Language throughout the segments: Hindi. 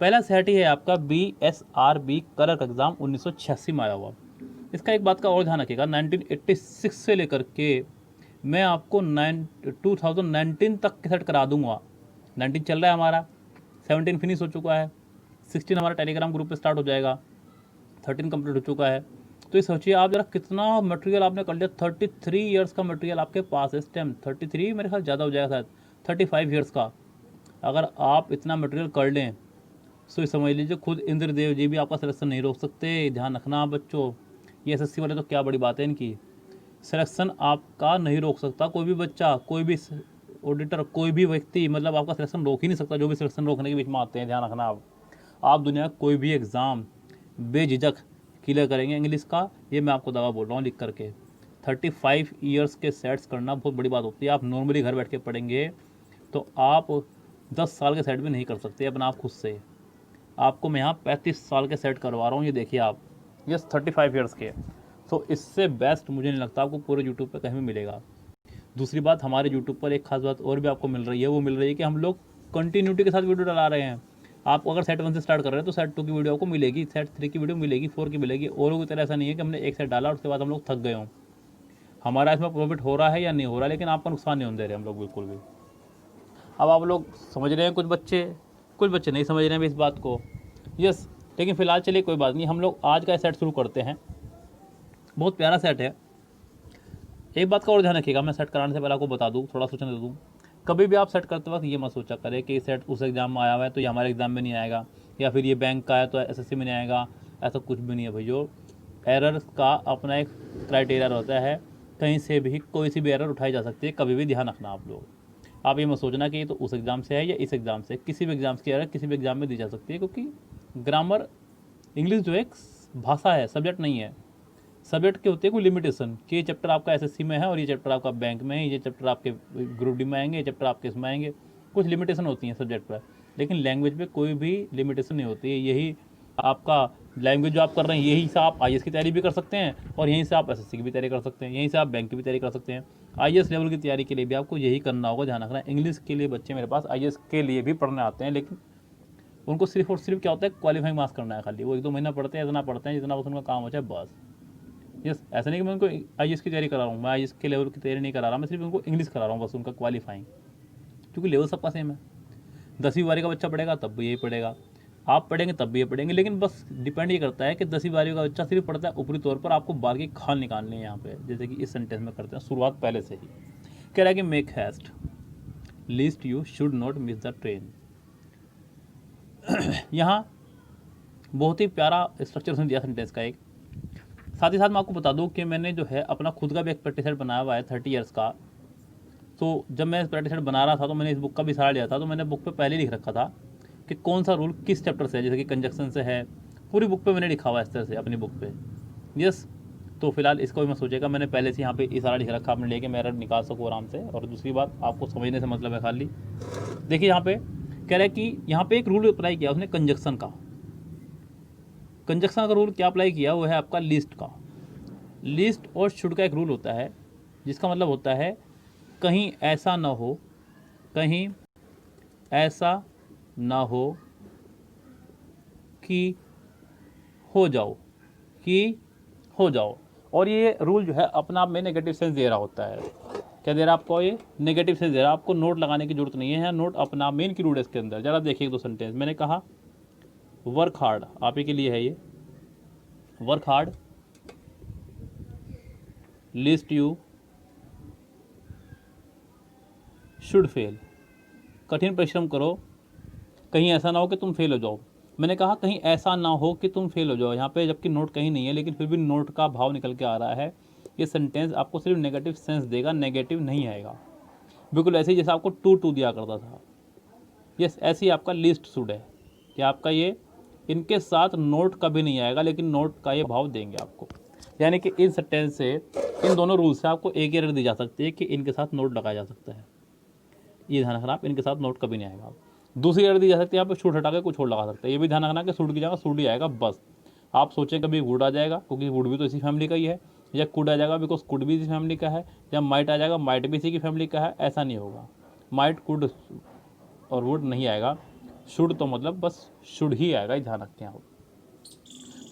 पहला सेट ही है आपका BSRB क्लर्क एग्ज़ाम 1986 में आया हुआ। इसका एक बात का और ध्यान रखिएगा, 1986 से लेकर के मैं आपको 2019 तक के सेट करा दूंगा। 19 चल रहा है हमारा, 17 फिनिश हो चुका है, 16 हमारा टेलीग्राम ग्रुप पे स्टार्ट हो जाएगा, 13 कंप्लीट हो चुका है। तो ये सोचिए आप जरा कितना मटेरियल आपने कर लिया। 33 ईयर्स का मटेरियल आपके पास है इस टाइम। 33 मेरे ख्याल ज़्यादा हो जाएगा शायद, 35 ईयर्स का अगर आप इतना मटेरियल कर लें तो समझ लीजिए खुद इंद्रदेव जी भी आपका सिलेक्शन नहीं रोक सकते। ध्यान रखना बच्चों, ये SSC वाले तो क्या बड़ी बात है इनकी, सिलेक्शन आपका नहीं रोक सकता कोई भी बच्चा, कोई भी ऑडिटर, कोई भी व्यक्ति, मतलब आपका सिलेक्शन रोक ही नहीं सकता। जो भी सिलेक्शन रोकने के बीच में आते हैं, ध्यान रखना आप दुनिया का कोई भी एग्ज़ाम बेझिझक क्लियर करेंगे इंग्लिश का, ये मैं आपको दवा बोल रहा हूँ लिख करके। 35 ईयर्स के सेट्स करना बहुत बड़ी बात होती है। आप नॉर्मली घर बैठ के पढ़ेंगे तो आप 10 साल के सेट भी नहीं कर सकते अपना आप खुद से। आपको मैं यहाँ 35 साल के सेट करवा रहा हूँ, ये देखिए आप, ये 35 ईयर्स के। तो इससे बेस्ट मुझे नहीं लगता आपको पूरे यूट्यूब पे कहीं भी मिलेगा। दूसरी बात, हमारे यूट्यूब पर एक खास बात और भी आपको मिल रही है, वो मिल रही है कि हम लोग कंटिन्यूटी के साथ वीडियो डला रहे हैं। आप अगर सेट 1 से स्टार्ट कर रहे हैं तो सेट 2 की वीडियो आपको मिलेगी, सेट 3 की वीडियो मिलेगी, 4 की मिलेगी। औरों की तरह ऐसा नहीं है कि हमने एक सेट डाला और उसके बाद हम लोग थक गए हों। हमारा इसमें प्रॉफिट हो रहा है या नहीं हो रहा है, लेकिन आपका नुकसान नहीं होने दे रहे हम लोग बिल्कुल भी। अब आप लोग समझ रहे हैं, कुछ बच्चे नहीं समझ रहे हैं इस बात को। यस, लेकिन फ़िलहाल चलिए कोई बात नहीं, हम लोग आज का सेट शुरू करते हैं। बहुत प्यारा सेट है। एक बात का और ध्यान रखिएगा, मैं सेट कराने से पहले आपको बता दूँ, थोड़ा सोचने दे दूँ। कभी भी आप सेट करते वक्त ये मत सोचा करें कि सेट उस एग्ज़ाम में आया हुआ है तो ये हमारे एग्ज़ाम में नहीं आएगा, या फिर ये बैंक का है तो SSC में नहीं आएगा। ऐसा कुछ भी नहीं है भैया। एरर का अपना एक क्राइटेरिया होता है, कहीं से भी कोई सी भी एरर उठाई जा सकती है, कभी भी ध्यान रखना आप लोग। आप ये मत सोचना कि ये तो उस एग्ज़ाम से है या इस एग्ज़ाम से। किसी भी एग्ज़ाम की एरर किसी भी एग्ज़ाम में दी जा सकती है, क्योंकि ग्रामर, इंग्लिश जो है एक भाषा है, सब्जेक्ट नहीं है। सब्जेक्ट के होते हैं कोई लिमिटेशन कि ये चैप्टर आपका SSC में है और ये चैप्टर आपका बैंक में है, ये चैप्टर आपके ग्रुप डी में आएंगे, ये चैप्टर आपके इसमें आएंगे। कुछ लिमिटेशन होती हैं सब्जेक्ट पर, लेकिन लैंग्वेज पे कोई भी लिमिटेशन नहीं होती है। यही आपका लैंग्वेज जो आप कर रहे हैं, यही से आप IAS की तैयारी भी कर सकते हैं और यहीं से आप SSC की भी तैयारी कर सकते हैं, यहीं से आप बैंक की भी तैयारी कर सकते हैं। IAS लेवल की तैयारी के लिए भी आपको यही करना होगा, ध्यान रखना। इंग्लिश के लिए बच्चे मेरे पास IAS के लिए भी पढ़ने आते हैं, लेकिन उनको सिर्फ और सिर्फ क्या होता है, क्वालिफाइंग मार्क्स करना है खाली। वो 1-2 महीना पढ़ते हैं, इतना पढ़ते हैं जितना बस उनका काम होता है बस। यस, ऐसा नहीं कि मैं उनको IAS की तैयारी करा रहा हूँ, मैं IAS के लेवल की तैयारी नहीं करा रहा, मैं सिर्फ उनको इंग्लिश करा रहा हूँ बस, उनका क्वालिफाइंग। क्योंकि लेवल सबका सेम है। 10वीं बारहवीं का बच्चा पढ़ेगा तब भी यही पढ़ेगा, आप पढ़ेंगे तब भी ये पढ़ेंगे, लेकिन बस डिपेंड ये करता है कि 10वीं बारहवीं का बच्चा सिर्फ पढ़ता है ऊपरी तौर पर। आपको बाहर की खाल निकालनी है यहाँ पे, जैसे कि इस सेंटेंस में करते हैं शुरुआत पहले से ही। कह रहा है कि make heist least you should not miss the train. यहाँ बहुत ही प्यारा स्ट्रक्चर उसने दिया सेंटेंस का एक। साथ ही साथ मैं आपको बता दूं कि मैंने जो है अपना खुद का भी एक प्रैक्टिस सेट बनाया हुआ है 30 ईयर्स का। तो जब मैं प्रैक्टिस सेट बना रहा था तो मैंने इस बुक का भी सहारा लिया था। तो मैंने बुक पे पहले लिख रखा था कि कौन सा रूल किस चैप्टर से है, जैसे कि कंजक्शन से है, पूरी बुक पे मैंने लिखा हुआ है इस तरह से अपनी बुक पे। यस, तो फिलहाल इसको भी मैं सोचेगा, मैंने पहले से यहाँ पे इशारा लिख रखा अपने लेके, मैं एरर निकाल सकूँ आराम से। और दूसरी बात, आपको समझने से मतलब है खाली, देखिए यहाँ पे कह रहा है कि यहाँ पे एक रूल अप्लाई किया उसने कंजक्शन का। कंजक्शन का रूल क्या अप्लाई किया, वो है आपका लिस्ट का। लिस्ट और शुड का एक रूल होता है, जिसका मतलब होता है कहीं ऐसा ना हो, कहीं ऐसा ना हो कि हो जाओ, कि हो जाओ। और ये रूल जो है अपना आप में नेगेटिव सेंस दे रहा होता है। क्या दे रहा है आपको, ये नेगेटिव सेंस दे रहा है। आपको नोट लगाने की जरूरत नहीं है, नोट अपना मेन की रूल है इसके अंदर। जरा देखिए 2 सेंटेंस मैंने कहा, वर्क हार्ड आप ही के लिए है ये, work hard list you should fail. कठिन परिश्रम करो, कहीं ऐसा ना हो कि तुम फेल हो जाओ। मैंने कहा कहीं ऐसा ना हो कि तुम फेल हो जाओ यहाँ पे, जबकि नोट कहीं नहीं है, लेकिन फिर भी नोट का भाव निकल के आ रहा है। ये सेंटेंस आपको सिर्फ नेगेटिव सेंस देगा, नेगेटिव नहीं आएगा। बिल्कुल ऐसे ही जैसे आपको टू दिया करता था। यस, ऐसे ही आपका लिस्ट शुड है कि आपका ये इनके साथ नोट कभी नहीं आएगा, लेकिन नोट का ये भाव देंगे आपको। यानी कि इन सेंटेंस से, इन दोनों रूल से आपको एक एरर दी जा सकती है कि इनके साथ नोट लगाया जा सकता है। ये ध्यान रखना, आप इनके साथ नोट कभी नहीं आएगा। दूसरी एरर दी जा सकती है, यहाँ पे शूट हटा के कुछ और लगा सकते हैं। ये भी ध्यान रखना कि शूट की जगह शूट ही आएगा बस। आप सोचें कभी वुड आ जाएगा, क्योंकि वुड भी तो इसी फैमिली का ही है, या कुड आ जाएगा बिकॉज कुड भी इसी फैमिली का है, या माइट आ जाएगा, माइट भी इसी की फैमिली का है, ऐसा नहीं होगा। माइट, कुड और वुड नहीं आएगा। शुड तो मतलब बस शुड ही आएगा, ये ध्यान रखें आप।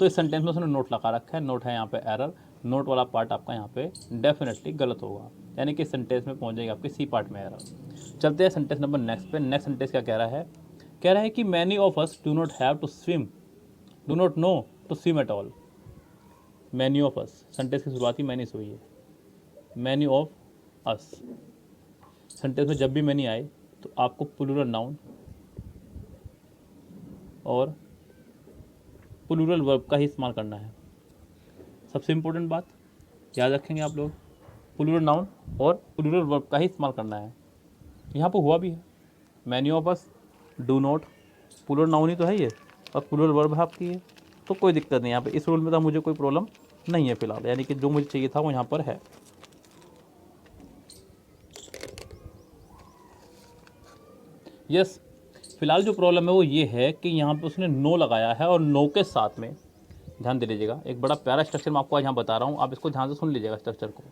तो इस सेंटेंस में उसने नोट लगा रखा है, नोट है यहाँ पे एरर, नोट वाला पार्ट आपका यहाँ पे डेफिनेटली गलत होगा, यानी कि सेंटेंस में पहुँच जाएगी आपके सी पार्ट में एरर। चलते हैं सेंटेंस नंबर नेक्स्ट पे। नेक्स्ट सेंटेंस क्या कह रहा है? कह रहा है कि many of us do not have to swim, do not know to swim at all. Many of us, sentence की शुरुआत ही मैनी से हुई है। मैनी ऑफ अस, सेंटेंस में जब भी मैनी आए तो आपको प्लूरल नाउन और प्लूरल वर्ब का ही इस्तेमाल करना है। सबसे इम्पोर्टेंट बात याद रखेंगे आप लोग, प्लूरल नाउन और प्लूरल वर्ब का ही इस्तेमाल करना है। यहाँ पर हुआ भी है, many of us, do not, plural noun ही तो है ये और प्लूरल वर्ब है आपकी ये, तो कोई दिक्कत नहीं। यहाँ पे इस रूल में तो मुझे कोई प्रॉब्लम नहीं है फिलहाल, यानी कि जो मुझे चाहिए था वो यहाँ पर है। यस, फिलहाल जो प्रॉब्लम है वो ये है कि यहाँ पे उसने नो लगाया है और नो के साथ में, ध्यान दे लीजिएगा, एक बड़ा प्यारा स्ट्रक्चर मैं आपको आज यहाँ बता रहा हूँ, आप इसको ध्यान से सुन लीजिएगा स्ट्रक्चर को।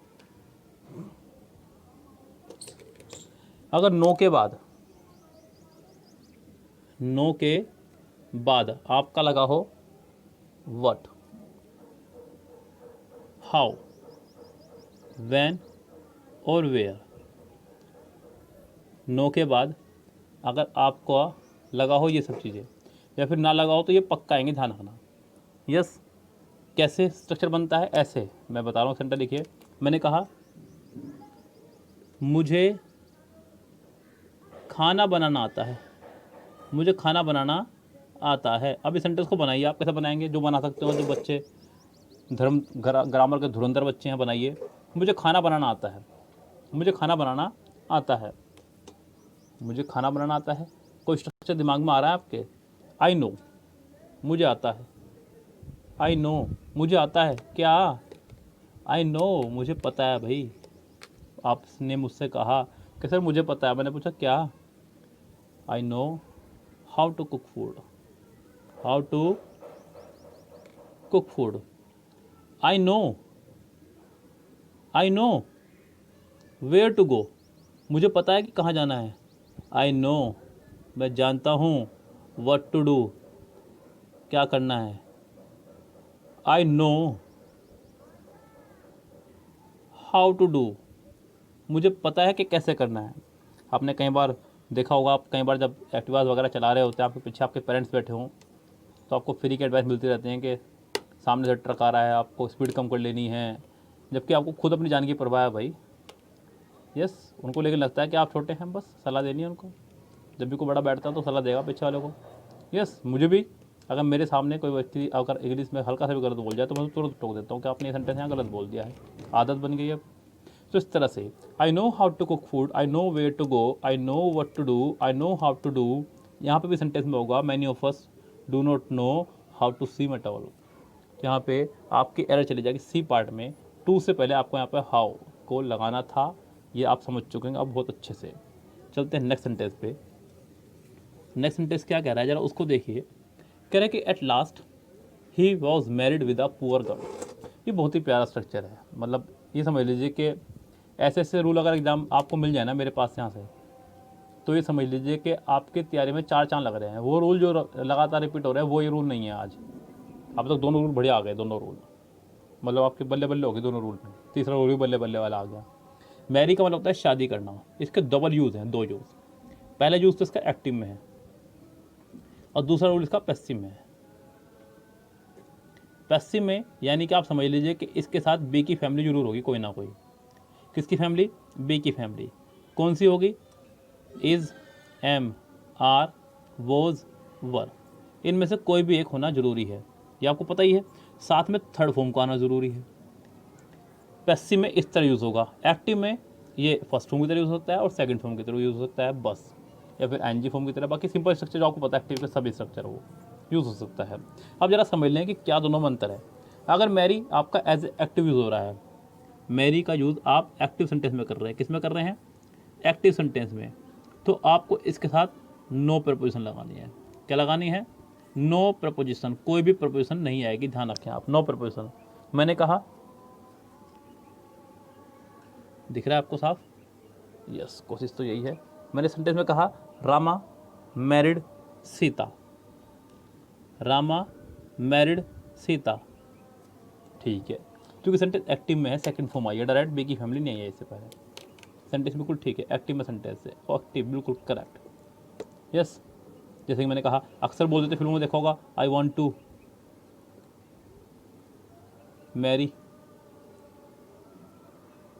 अगर नो के बाद आपका लगा हो व्हाट, हाउ, व्हेन और वेयर, नो के बाद अगर आपको लगा हो ये सब चीज़ें या फिर ना लगा हो तो ये पक्का आएंगे, ध्यान रखना। यस, कैसे स्ट्रक्चर बनता है? ऐसे मैं बता रहा हूँ, सेंटर लिखिए। मैंने कहा मुझे खाना बनाना आता है, मुझे खाना बनाना आता है। अब इस सेंटेंस को बनाइए, आप कैसे बनाएंगे? जो बना सकते हो, जो बच्चे ग्रामर के धुरंधर बच्चे हैं, बनाइए। मुझे खाना बनाना आता है, मुझे खाना बनाना आता है, मुझे खाना बनाना आता है। कोई स्ट्रक्चर दिमाग में आ रहा है आपके? आई नो, मुझे आता है, आई नो, मुझे आता है। क्या? आई नो, मुझे पता है भाई। आपने मुझसे कहा कि सर मुझे पता है, मैंने पूछा क्या? I know how to cook food, how to cook food. I know where to go, मुझे पता है कि कहाँ जाना है। आई नो, मैं जानता हूँ व्हाट टू डू, क्या करना है। I know how to do, मुझे पता है कि कैसे करना है। आपने कई बार देखा होगा, आप कई बार जब एक्टिवास वगैरह चला रहे होते हैं, आपके पीछे आपके पेरेंट्स बैठे हों तो आपको फ्री की एडवाइस मिलती रहती है कि सामने से ट्रक आ रहा है, आपको स्पीड कम कर लेनी है, जबकि आपको खुद अपनी जान की परवाह है भाई। यस, उनको लेकिन लगता है कि आप छोटे हैं, बस सलाह देनी है उनको। जब भी कोई बड़ा बैठता है तो सलाह देगा पीछे वाले को। यस, मुझे भी अगर मेरे सामने कोई व्यक्ति अगर इंग्लिश में हल्का सा भी गलत बोल जाए तो मैं तुरंत टोक देता हूँ कि आपने ये सेंटेंस यहाँ गलत बोल दिया है, आदत बन गई है। तो इस तरह से I know how to cook food, I know where to go, I know what to do, I know how to do. यहाँ पे भी सेंटेंस में होगा many of us do not know how to swim at all. यहाँ पे आपकी एरर चली जाएगी सी पार्ट में, टू से पहले आपको यहाँ पे हाउ को लगाना था, ये आप समझ चुके हैं अब बहुत अच्छे से। चलते हैं नेक्स्ट सेंटेंस पे। नेक्स्ट सेंटेंस क्या कह रहा है जरा उसको देखिए। कह रहा है कि at last he was married with a poor girl. ये बहुत ही प्यारा स्ट्रक्चर है, मतलब ये समझ लीजिए कि ऐसे ऐसे रूल अगर एग्जाम आपको मिल जाए ना मेरे पास यहाँ से, तो ये समझ लीजिए कि आपके तैयारी में 4 चांद लग रहे हैं। वो रूल जो लगातार रिपीट हो रहे हैं वो ये रूल नहीं है आज। अब तक दोनों रूल बढ़िया आ गए, दोनों रूल मतलब आपके बल्ले बल्ले हो गए दोनों रूल में। तीसरा रूल भी बल्ले बल्ले वाला आ गया। मैरी का मतलब होता है शादी करना। इसके डबल यूज़ हैं, 2 यूज़। पहला यूज़ तो इसका एक्टिव में है और दूसरा रूल इसका पैसिव में है। पैसिव में यानी कि आप समझ लीजिए कि इसके साथ बी की फैमिली जरूर होगी, कोई ना कोई। किसकी फैमिली? बी की फैमिली। कौन सी होगी? इज़, एम, आर, वॉज, वर, इनमें से कोई भी एक होना जरूरी है, ये आपको पता ही है। साथ में थर्ड फॉर्म का आना जरूरी है। पैसिव में इस तरह यूज़ होगा, एक्टिव में ये फर्स्ट फॉर्म की तरह यूज़ हो सकता है और सेकंड फॉर्म की तरह यूज़ हो सकता है बस, या फिर एनजी फॉर्म की तरह। बाकी सिंपल स्ट्रक्चर जो आपको पता है एक्टिव के सभी स्ट्रक्चर वो यूज़ हो सकता है। अब जरा समझ लें कि क्या दोनों में अंतर है। अगर मैरी आपका एज एक्टिव यूज़ हो रहा है, मैरी का यूज़ आप एक्टिव सेंटेंस में कर रहे हैं, किस में कर रहे हैं? एक्टिव सेंटेंस में, तो आपको इसके साथ नो प्रपोजिशन लगानी है। क्या लगानी है? नो प्रपोजिशन, कोई भी प्रपोजिशन नहीं आएगी, ध्यान रखें आप। नो प्रपोजिशन, मैंने कहा, दिख रहा है आपको साफ? यस, कोशिश तो यही है। मैंने सेंटेंस में कहा रामा मैरिड सीता, रामा मैरिड सीता। ठीक है, क्योंकि सेंटेंस एक्टिव में है, सेकंड फॉर्म आई है, डायरेक्ट बी की फैमिली नहीं है इससे पहले। सेंटेंस बिल्कुल ठीक है, एक्टिव में सेंटेंस है, एक्टिव बिल्कुल करेक्ट। यस, जैसे कि मैंने कहा, अक्सर बोल देते फिल्मों में देखा होगा, I want to marry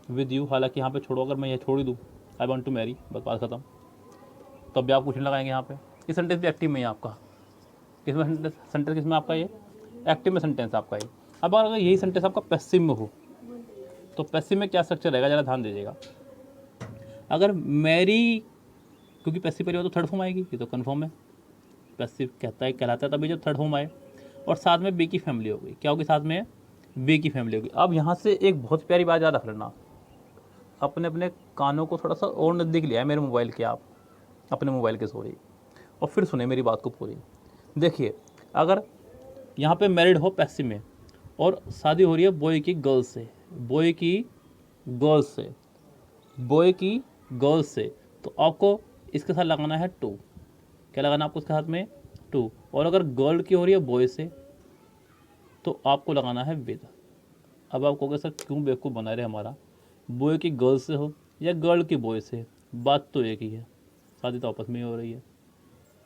with you. हालांकि यहाँ पे छोड़ो, अगर मैं यह छोड़ ही दूँ, आई वॉन्ट टू मैरी, बस बात खत्म, तो अब भी आप कुछ नहीं लगाएंगे यहाँ पे। ये सेंटेंस भी एक्टिव में है आपका, किसमें सेंटेंस किसमें आपका, ये एक्टिव में सेंटेंस आपका ये। अब अगर यही सेंटेंस आपका पैसिव में हो, तो पैसिव में क्या स्ट्रक्चर रहेगा, ज़रा ध्यान दीजिएगा। अगर मैरी, क्योंकि पैसिव परिवार तो थर्ड फॉर्म आएगी, ये तो कन्फर्म है, पैसिव कहलाता है तभी जब थर्ड फॉर्म आए, और साथ में बी की फैमिली होगी, क्या होगी साथ में, बी की फैमिली होगी। अब यहाँ से एक बहुत प्यारी बात याद रख लेना, अपने अपने कानों को थोड़ा सा और नज़दीक लिया है मेरे मोबाइल के, आप अपने मोबाइल के सॉरी, और फिर सुने मेरी बात को पूरी। देखिए, अगर यहाँ पे मैरिड हो पैसिव में, और शादी हो रही है बॉय की गर्ल से, बॉय की गर्ल से, बॉय की गर्ल से, तो आपको इसके साथ लगाना है टू। क्या लगाना है आपको इसके साथ में, टू। और अगर गर्ल की हो रही है बॉय से, तो आपको लगाना है विद। अब आप कहोगे सर क्यों बेवकूफ़ बना रहे हमारा, बॉय की गर्ल से हो या गर्ल की बॉय से, बात तो एक ही है, शादी तो आपस में ही हो रही है।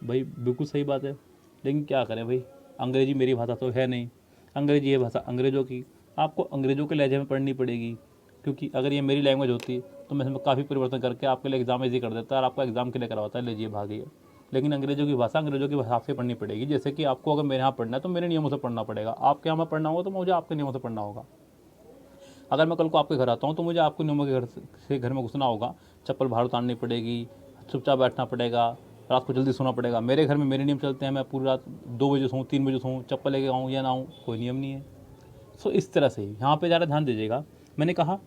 भाई बिल्कुल सही बात है, लेकिन क्या करें भाई, अंग्रेजी मेरी भाषा तो है नहीं, अंग्रेजी है भाषा अंग्रेज़ों की, आपको अंग्रेज़ों के लहजे में पढ़नी पड़ेगी। क्योंकि अगर ये मेरी लैंग्वेज होती तो मैं इसमें काफ़ी परिवर्तन करके आपके लिए एग्ज़ाम ईजी कर देता और आपका एग्ज़ाम के लिए करवाता है, लीजिए भागिए। लेकिन अंग्रेज़ों की भाषा अंग्रेज़ों की भाषा से पढ़नी पड़ेगी। जैसे कि आपको अगर मेरे यहाँ पढ़ना है तो मेरे नियमों से पढ़ना पड़ेगा, आपके यहाँ पढ़ना होगा तो मुझे आपके नियमों से पढ़ना होगा। अगर मैं कल को आपके घर आता हूँ तो मुझे आपके नियमों के घर में घुसना होगा, चप्पल बाहर उतारनी पड़ेगी, चुपचाप बैठना पड़ेगा, रात को जल्दी सोना पड़ेगा। मेरे घर में मेरे नियम चलते हैं, मैं पूरी रात 2 बजे सोऊँ 3 बजे सोऊँ, चप्पल लेके आऊँ या ना आऊँ, कोई नियम नहीं है। सो इस तरह से ही यहाँ पे ज़्यादा ध्यान दीजिएगा। मैंने कहा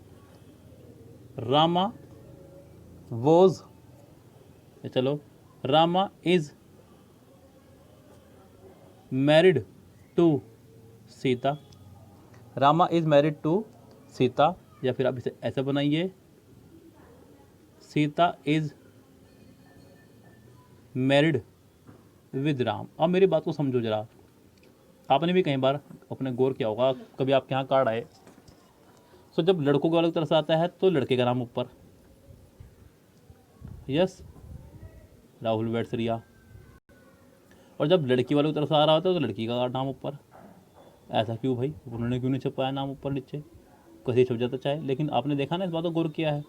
रामा वॉज, चलो Rama is married to Sita, Rama is married to Sita, या फिर आप इसे ऐसे बनाइए, Sita is married with Ram. अब मेरी बात को समझो जरा, आपने भी कई बार अपने गौर किया होगा, कभी आपके यहाँ कार्ड आए, सो जब लड़कों को अलग तरह से आता है तो लड़के का नाम ऊपर, यस राहुल वेट्सरिया, और जब लड़की वालों की तरफ से आ रहा होता है तो लड़की का नाम ऊपर। ऐसा क्यों भाई, उन्होंने क्यों नहीं छपाया नाम ऊपर नीचे, कहीं छप जाता चाहे, लेकिन आपने देखा ना, इस बात को गौर किया है।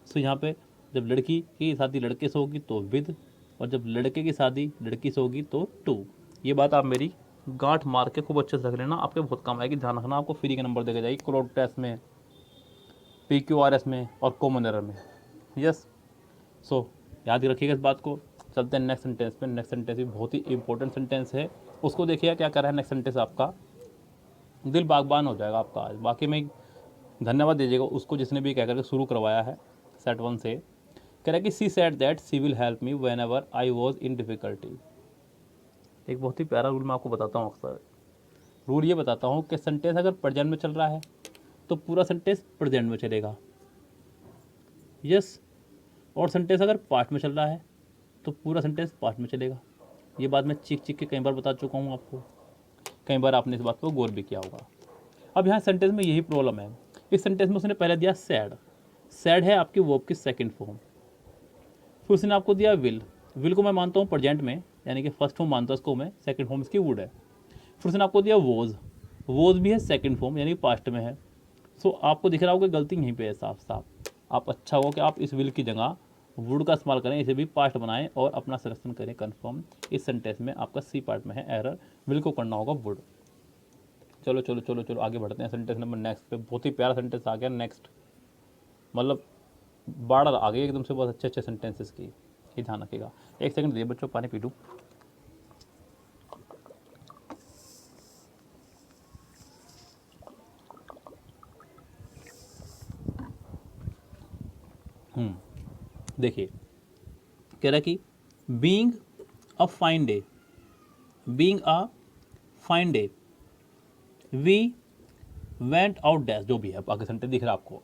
सो यहाँ पे जब लड़की की शादी लड़के से होगी तो विद, और जब लड़के की शादी लड़की से होगी तो टू। ये बात आप मेरी गांठ मार के खूब अच्छे से रख लेना, आपके बहुत काम आएगी। ध्यान रखना, आपको फ्री के नंबर देके जाएगी क्लोड टेस्ट में, PQRS में और कॉमन एरर में। यस, सो याद रखिएगा इस बात को। चलते हैं नेक्स्ट सेंटेंस पे। नेक्स्ट सेंटेंस भी बहुत ही इंपॉर्टेंट सेंटेंस है, उसको देखिएगा क्या कर रहा है नेक्स्ट सेंटेंस, आपका दिल बागबान हो जाएगा आपका आज। बाकी में धन्यवाद दीजिएगा उसको जिसने भी कह करके शुरू करवाया है सेट 1 से। कह रहा है कि she said that she will help me whenever I was in difficulty. एक बहुत ही प्यारा रूल मैं आपको बताता हूँ। अक्सर रूल ये बताता हूँ कि सेंटेंस अगर प्रेजेंट में चल रहा है तो पूरा सेंटेंस प्रेजेंट में चलेगा, यस। और सेंटेंस अगर पास्ट में चल रहा है तो पूरा सेंटेंस पास्ट में चलेगा। ये बात मैं चीख चीख के कई बार बता चुका हूँ आपको, कई बार आपने इस बात पर गौर भी किया होगा। अब यहाँ सेंटेंस में यही प्रॉब्लम है। इस सेंटेंस में उसने पहले दिया सैड, सैड है आपकी वर्ब की सेकंड फॉर्म। फिर उसने आपको दिया विल, विल को मैं मानता हूँ प्रेजेंट में, यानी कि फर्स्ट फॉर्म मानता हूँ उसको मैं, सेकंड फॉर्म इसकी वुड है। फिर उसने आपको दिया वोज, वोज भी है सेकंड फॉर्म यानी पास्ट में है। सो आपको दिख रहा होगा गलती यहीं पे है साफ साफ। आप अच्छा हो कि आप इस विल की जगह वुड का इस्तेमाल करें, इसे भी पास्ट बनाएं और अपना सिलेक्शन करें कन्फर्म। इस सेंटेंस में आपका सी पार्ट में है एरर, विल को करना होगा वुड। चलो चलो चलो चलो आगे बढ़ते हैं सेंटेंस नंबर नेक्स्ट पे। बहुत ही प्यारा सेंटेंस आ गया नेक्स्ट, मतलब बाढ़ आ गई एकदम से, बहुत अच्छे अच्छे सेंटेंसेस की, ये ध्यान रखिएगा। एक सेकंड दीजिए बच्चों, पानी पी लूँ। देखिए कह रहा है कि being a fine day, being a fine day we went out dash, जो भी है आगे सेंटेंस दिख रहा है आपको।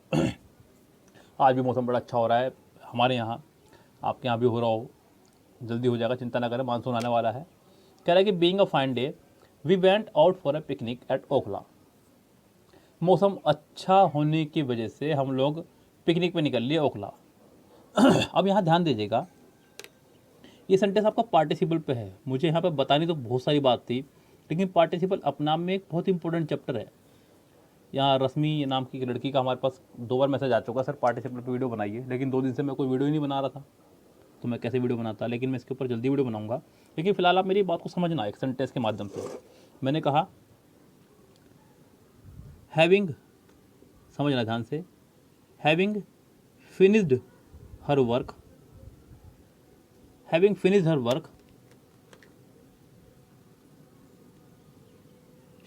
आज भी मौसम बड़ा अच्छा हो रहा है हमारे यहाँ, आपके यहाँ भी हो रहा हो, जल्दी हो जाएगा, चिंता ना करें, मानसून आने वाला है। कह रहा है कि being a fine day we went out for a picnic at Okhla. मौसम अच्छा होने की वजह से हम लोग पिकनिक पे निकल लिए ओखला। अब यहाँ ध्यान दीजिएगा, ये सेंटेंस आपका पार्टिसिपल पे है। मुझे यहाँ पे बतानी तो बहुत सारी बात थी, लेकिन पार्टिसिपल अपना में एक बहुत इंपॉर्टेंट चैप्टर है। यहाँ रश्मि नाम की एक लड़की का हमारे पास 2 बार मैसेज आ चुका, सर पार्टिसिपल पे वीडियो बनाइए, लेकिन 2 दिन से मैं कोई वीडियो ही नहीं बना रहा था, तो मैं कैसे वीडियो बनाता। लेकिन मैं इसके ऊपर जल्दी वीडियो बनाऊंगा। लेकिन फिलहाल आप मेरी बात को समझना एक सेंटेंस के माध्यम से। मैंने कहा हैविंग, समझना ध्यान से, having finished her work, having finished her work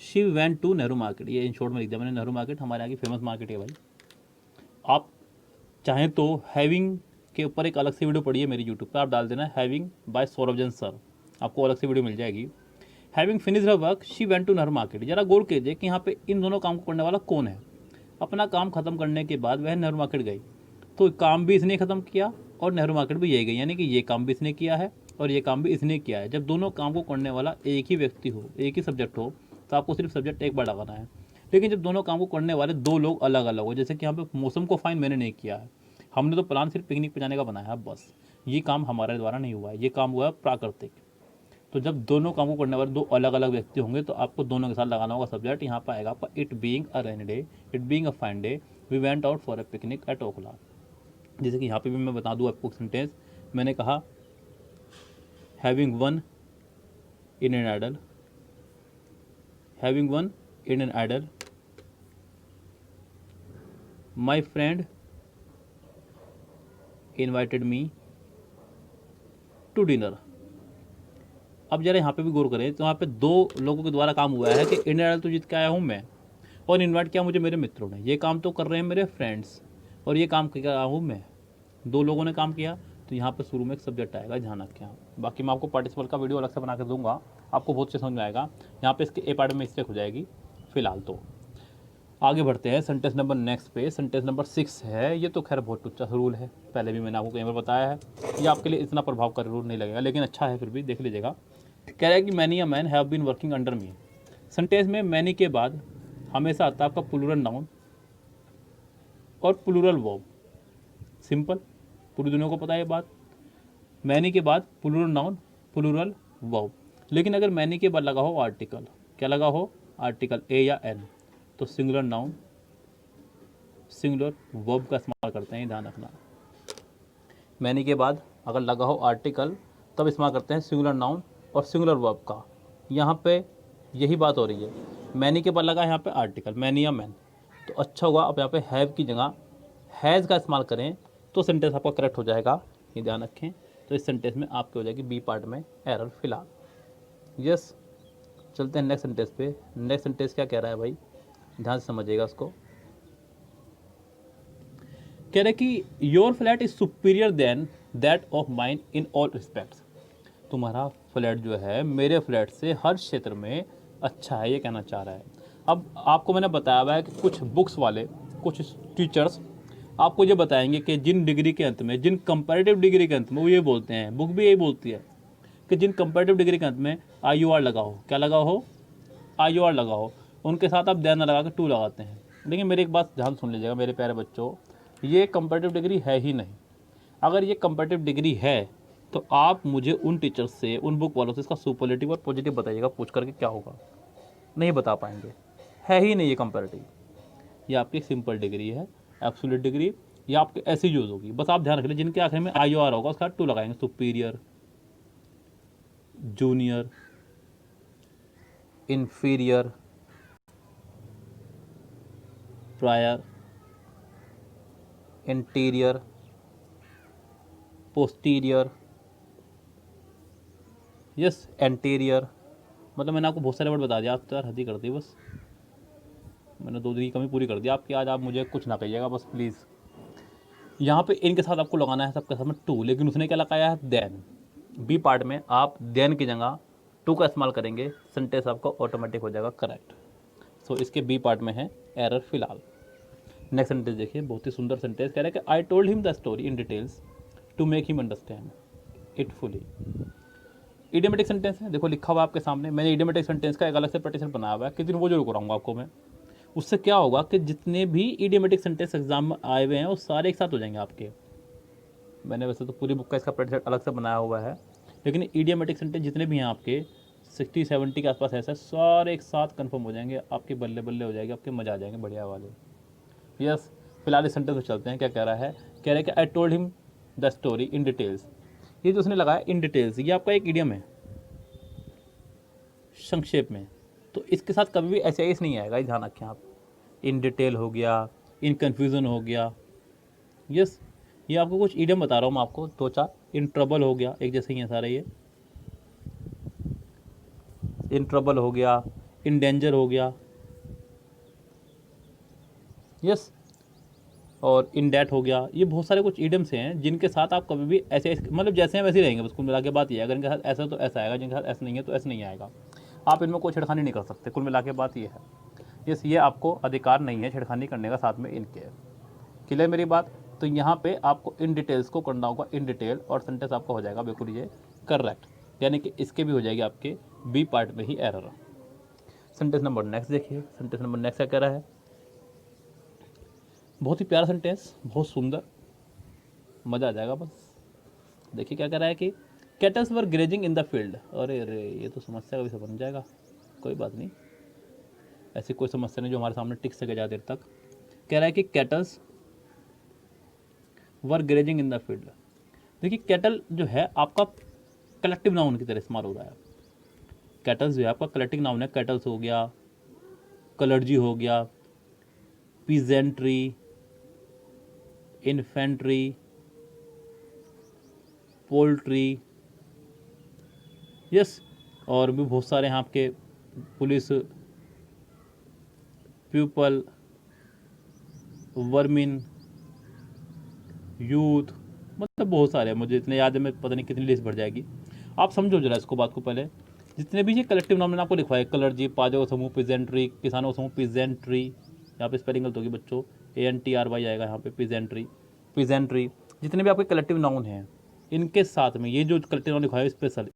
she went to Nehru market. ये इन शॉर्ट में लिख दिया मैंने, नेहरू मार्केट हमारे यहाँ की फेमस मार्केट है भाई। आप चाहें तो हैविंग के ऊपर एक अलग से वीडियो पढ़िए मेरी यूट्यूब पर, आप डाल देना हैविंग बाय सौरभजन सर, आपको अलग से वीडियो मिल जाएगी। Having finished her work she went to Nehru market. जरा गौर कीजिए कि यहाँ पे इन दोनों काम को करने वाला कौन है। अपना काम खत्म करने के बाद वह नेहरू मार्केट गई, तो काम भी इसने खत्म किया और नेहरू मार्केट भी यही गई, यानी कि ये काम भी इसने किया है और ये काम भी इसने किया है। जब दोनों काम को करने वाला एक ही व्यक्ति हो, एक ही सब्जेक्ट हो, तो आपको सिर्फ सब्जेक्ट एक बार लगाना है। लेकिन जब दोनों काम को करने वाले 2 लोग अलग अलग हो, जैसे कि यहाँ पे मौसम को फाइन मैंने नहीं किया है, हमने तो प्लान सिर्फ पिकनिक पे जाने का बनाया है बस, ये काम हमारे द्वारा नहीं हुआ है, ये काम हुआ है प्राकृतिक। तो जब दोनों काम को करने वाले 2 अलग अलग व्यक्ति होंगे, तो आपको दोनों के साथ लगाना होगा सब्जेक्ट। यहाँ पर आएगा आपका it being a rainy day, it being a fine day, we went out for a picnic at Okhla. जैसे कि यहाँ पे भी मैं बता दूँ आपको सेंटेंस, मैंने कहा having one in an idle, having one in an idle my friend invited me to dinner. अब जरा यहाँ पे भी गौर करें, तो यहाँ पे 2 लोगों के द्वारा काम हुआ है कि इंडियन आइडल तो जीत के आया हूँ मैं, और इनवाइट किया मुझे मेरे मित्रों ने। ये काम तो कर रहे हैं मेरे फ्रेंड्स, और ये काम कर रहा हूँ मैं, 2 लोगों ने काम किया। तो यहाँ पे शुरू में एक सब्जेक्ट आएगा, ध्यान रखें। बाकी मैं आपको पार्टिसिपल का वीडियो अलग से बना कर दूंगा, आपको बहुत अच्छे समझ में आएगा। यहाँ पे इसके ए पार्ट में मिस्टेक हो जाएगी। फिलहाल तो आगे बढ़ते हैं सेंटेंस नंबर नेक्स्ट पे। सेंटेंस नंबर 6 है। ये तो खैर बहुत टुच्चा रूल है, पहले भी मैंने आपको कई बार बताया है, ये आपके लिए इतना प्रभावकारी रूल नहीं लगेगा, लेकिन अच्छा है, फिर भी देख लीजिएगा। कह रहा है कि many a man have been working under me. Sentence में मैनी के बाद हमेशा आता है आपका प्लूरल नाउन और प्लूरल वर्ब। सिंपल, पूरी दुनिया को पता है ये बात। मैनी के बाद प्लूरल नाउन, प्लूरल वर्ब। लेकिन अगर मैनी के बाद लगा हो आर्टिकल, क्या लगा हो, आर्टिकल ए या एन, तो सिंगुलर नाउन, सिंगुलर वर्ब का इस्तेमाल करते हैं, ध्यान रखना। मैनी के बाद अगर लगा हो आर्टिकल, तब इस्तेमाल करते हैं सिंगुलर नाउन और सिंगुलर वर्ब का। यहाँ पे यही बात हो रही है, मैनी के बाद लगा है यहाँ पे आर्टिकल, मैनी या मैन, तो अच्छा होगा अब यहाँ पे हैव की जगह हैज़ का इस्तेमाल करें, तो सेंटेंस आपका करेक्ट हो जाएगा, ये ध्यान रखें। तो इस सेंटेंस में आपकी हो जाएगी बी पार्ट में एरर फिलहाल। यस, चलते हैं नेक्स्ट सेंटेंस पे। नेक्स्ट सेंटेंस क्या कह रहा है भाई, ध्यान से समझिएगा उसको। कह रहे कि your flat is superior than that of mine in all respects. तुम्हारा फ्लैट जो है मेरे फ्लैट से हर क्षेत्र में अच्छा है, ये कहना चाह रहा है। अब आपको मैंने बताया हुआ है कि कुछ बुक्स वाले, कुछ टीचर्स आपको ये बताएंगे कि जिन डिग्री के अंत में, जिन कंपैरेटिव डिग्री के अंत में, वो ये बोलते हैं, बुक भी यही बोलती है कि जिन कंपैरेटिव डिग्री के अंत में IUR लगा हो, क्या लगा हो, IUR लगा हो, उनके साथ आप देन लगा के टू लगाते हैं। लेकिन मेरी एक बात ध्यान सुन लीजिएगा मेरे प्यारे बच्चों, ये कंपैरेटिव डिग्री है ही नहीं। अगर ये कंपैरेटिव डिग्री है तो आप मुझे उन टीचर्स से, उन बुक वालों से इसका सुपरलेटिव और पॉजिटिव बताइएगा, पूछ करके क्या होगा, नहीं बता पाएंगे। है ही नहीं ये कंपैरेटिव, ये आपकी सिंपल डिग्री है, एब्सोल्यूट डिग्री, ये आपके ऐसी यूज़ होगी। बस आप ध्यान रख लें, जिनके आखिर में IUR होगा उसका टू लगाएंगे, superior, junior, inferior, prior, interior, posterior, yes anterior. मतलब मैंने आपको बहुत सारे वर्ड बता दिया, आप तो यार हद ही कर दी, बस मैंने 2 दिन की कमी पूरी कर दी आपकी। आज आप मुझे कुछ ना कहिएगा बस प्लीज़। यहाँ पे इनके साथ आपको लगाना है सबके साथ में टू, लेकिन उसने क्या लगाया है, देन। बी पार्ट में आप देन की जगह टू का इस्तेमाल करेंगे, सेंटेंस आपका ऑटोमेटिक हो जाएगा करेक्ट। सो इसके बी पार्ट में है एरर फिलहाल। नेक्स्ट सेंटेंस देखिए, बहुत ही सुंदर सेंटेंस कह रहा है कि I told him the story in details to make him understand. इटफुली। इडियोमेटिक सेंटेंस है, देखो लिखा हुआ है आपके सामने, मैंने इडियोमेटिक सेंटेंस का एक अलग से प्रेजेंटेशन बनाया हुआ है, किस दिन वो जरूर कराऊंगा आपको मैं। उससे क्या होगा कि जितने भी इडियोमेटिक सेंटेंस एग्जाम में आए हुए हैं वो सारे एक साथ हो जाएंगे आपके। मैंने वैसे तो पूरी बुक का इसका प्रेजेंटेशन अलग से बनाया हुआ है, लेकिन इडियोमेटिक सेंटेंस जितने भी हैं आपके 60-70 के आसपास ऐसे सारे एक साथ कंफर्म हो जाएंगे आपके, बल्ले बल्ले हो जाएंगे आपके, मजा आ जाएंगे बढ़िया वाले। यस, फिलहाल इस सेंटेंस में चलते हैं। क्या कह रहा है, कह रहा है कि I told him the story in details. ये जो उसने लगाया इन डिटेल्स, ये आपका एक इडियम है, संक्षेप में। तो इसके साथ कभी भी ऐसे एस नहीं आएगा, ध्यान रखें आप। इन डिटेल हो गया, इन कन्फ्यूज़न हो गया। यस, ये आपको कुछ इडियम बता रहा हूँ मैं आपको, 2-4। इन ट्रबल हो गया, एक जैसे ही है सारे ये। इन ट्रबल हो गया, इन डेंजर हो गया, यस, और इन डैट हो गया। ये बहुत सारे कुछ इडियम्स हैं जिनके साथ आप कभी भी ऐसे, मतलब जैसे हैं वैसे ही रहेंगे, बस कुल मिला के बात ये है। अगर इनके साथ ऐसा तो ऐसा आएगा, जिनके साथ ऐसा नहीं है तो ऐसा नहीं आएगा। आप इनमें कोई छेड़खानी नहीं कर सकते, कुल मिला के बात ये है। यस, ये आपको अधिकार नहीं है छेड़खानी करने का साथ में इनके। क्लियर मेरी बात। तो यहाँ पे आपको इन डिटेल्स को करना होगा, इन डिटेल, और सेंटेंस आपका हो जाएगा बिल्कुल ये करेक्ट, यानी कि इसके भी हो जाएगी आपके बी पार्ट में ही एरर। सेंटेंस नंबर नेक्स्ट देखिए, सेंटेंस नंबर नेक्स्ट क्या कह रहा है, बहुत ही प्यारा सेंटेंस, बहुत सुंदर, मज़ा आ जाएगा बस। देखिए क्या कह रहा है कि kettles were grazing in the field. अरे अरे, ये तो समस्या का विषय बन जाएगा, कोई बात नहीं, ऐसी कोई समस्या नहीं जो हमारे सामने टिक सके ज़्यादा देर तक। कह रहा है कि kettles were grazing in the field. देखिए कैटल जो है आपका कलेक्टिव नाउन की तरह इस्तेमाल हो रहा है। कैटल्स जो है आपका कलेक्टिव नाउन है, कैटल्स हो गया, कलर्जी हो गया, पीजेंट्री, इन्फेंट्री, पोल्ट्री, यस, और भी बहुत सारे हैं आपके, पुलिस, पीपल, वर्मिन, यूथ, मतलब बहुत सारे हैं, मुझे इतने याद है, मैं पता नहीं कितनी लिस्ट भर जाएगी। आप समझो जरा इसको, बात को पहले। जितने भी ये कलेक्टिव नाम मैंने आपको लिखवाए, कलर्जी, पाजो समूह, पीजेंट्री, किसानों समूह, पीजेंट्री, यहाँ पे स्पेलिंग गलत होगी बच्चों, ANTRY आएगा यहाँ पे, पीजेंट्री, पीजेंट्री, जितने भी आपके कलेक्टिव नाउन हैं, इनके साथ में ये जो कलेक्टिव नाउन लिखवाए स्पेशल,